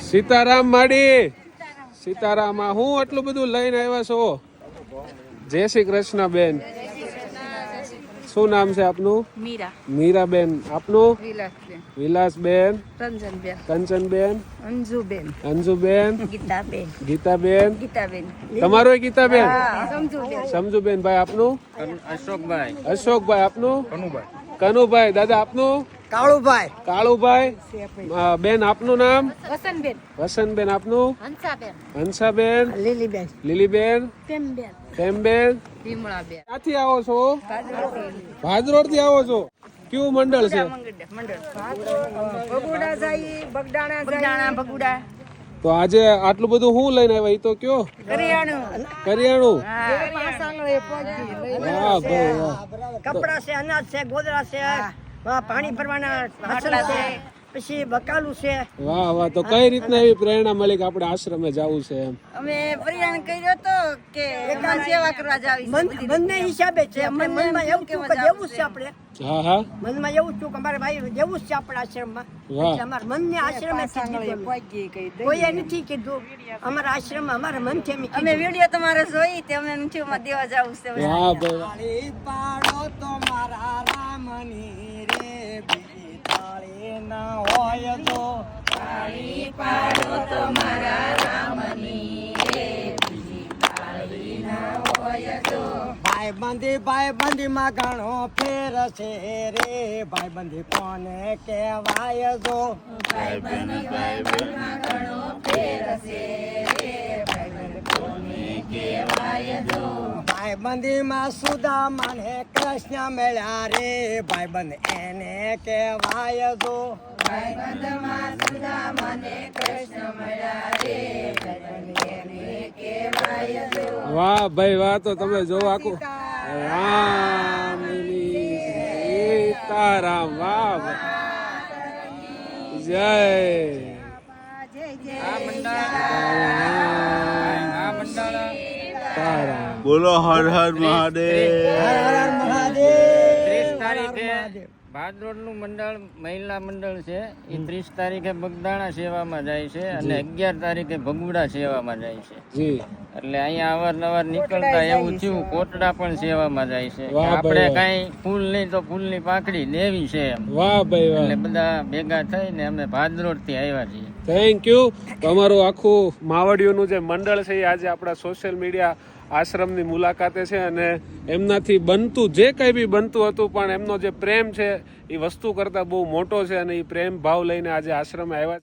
સીતારામ માડી સીતારામ હું આટલું બધું લઈને આવ્યા છો? જય શ્રી કૃષ્ણ બેન. શું નામ છે આપનું? મીરા. મીરાબેન. આપનું? વિલાસબેન. વિલાસબેન. કંચનબેન. કંચનબેન. અંજુબેન. અંજુબેન. ગીતાબેન. ગીતાબેન. ગીતાબેન. તમારો ગીતાબેન? સમજુબેન. સમજુબેન. ભાઈ આપનું? અશોકભાઈ. અશોકભાઈ. આપનું? કનુભાઈ. કનુભાઈ. દાદા આપનું? કાળુભાઈ. કાળુભાઈ. બેન આપનું નામ? વસંતબેન. વસંતબેન. આપનું? હંસાબેન. હંસાબેન. લીલીબેન. લીલીબેન. પ્રેમબેન. પ્રેમબેન. વિમળાબેન. ક્યાંથી આવો છો? ભાદરોડ થી આવો છો? કયું મંડળ છે? ભગુડા જાય, બગડાણા બગડાણા ભગુડા. તો આજે આટલું બધું હું લઈને આવ્યા? ઈ તો કયો? કરિયાણું. કરિયાણું. હા. વાહ ભાઈ વાહ. કપડા છે, અનાજ છે, ગોદરા છે, પાણી ભરવાના વાસણ છે, પછી બકાલું છે. વાહ વાહ. તો કઈ રીતના એવી પ્રેરણા મળી કે આપણે આશ્રમે જવું છે એમ? અમે પરિયાણ કર્યો તો કે એમાં સેવા કરવા જાવી છે. મનને હિસાબે છે. આપણે મનમાં એવું થયું કે જેવું છે, આપણે હા હા. મનમાં એવું થયું કે અમારે ભાઈ જેવું છે આપણા આશ્રમમાં. વાહ. એટલે અમારા મનને આશ્રમે કોઈએ નથી કીધું. અમારા આશ્રમમાં અમારા મનથી અમે અમે વિડિયો તમારે જોઈ તે અમે મીઠીમાં દેવા જાવું છે. વાહ ભાઈ. તાળી પાડો તો મારા રામની રે, બીજી તાળી ના હોય તો. તાળી પાડો તો મારા રામની રે, બીજી તાળી ના હોય તો. ભાઈબંધી માં ઘણો ફેર છે રે, ભાઈબંધી કોને કહેવાય જો. ભાઈબંધમાં ઘણો ફેર છે રે, ભાઈબંધ કોને કહેવાય જો. ભાઈબંધી માં સુદામાને કૃષ્ણ મળ્યા રે, ભાઈબંધ એને કહેવાય જો. ભાઈબંધમાં સુદામાને કૃષ્ણ મળ્યા રે, ભાઈબંધ એને કહેવાય જો. વાહ ભાઈ વાહ. તો તમે જોવો આખું રામની સીતારામ. વાહ ભાઈ. જય સીતારામ. બોલો હર હર મહાદેવ. ભાદરોડ નું મંડળ મહિલા મંડળ છે. એ 30 તારીખે બગદાણા સેવામાં જાય છે અને 11 તારીખે ભગુડા સેવામાં જાય છે. જી. એટલે અહીંયા અવારનવાર નીકળતા એવું થયું કોટડા પણ સેવામાં જાય છે. વાહ આપણે ભાઈ. કઈ ફૂલ નહીં તો ફૂલની પાંખડી દેવી છે એમ. વાહ ભાઈ વાહ. એટલે બધા ભેગા થઈને અમે ભાદરોડ થી આવ્યા છીએ. Thank you. તમારું આખું માવડિયુંનું જે મંડળ છે એ આજે આપણા સોશિયલ મીડિયા આશ્રમની મુલાકાતે છે અને એમનાથી બનતું જે કંઈ બી બનતું હતું પણ એમનો જે પ્રેમ છે એ વસ્તુ કરતાં બહુ મોટો છે અને એ પ્રેમ ભાવ લઈને આજે આશ્રમે આવ્યા.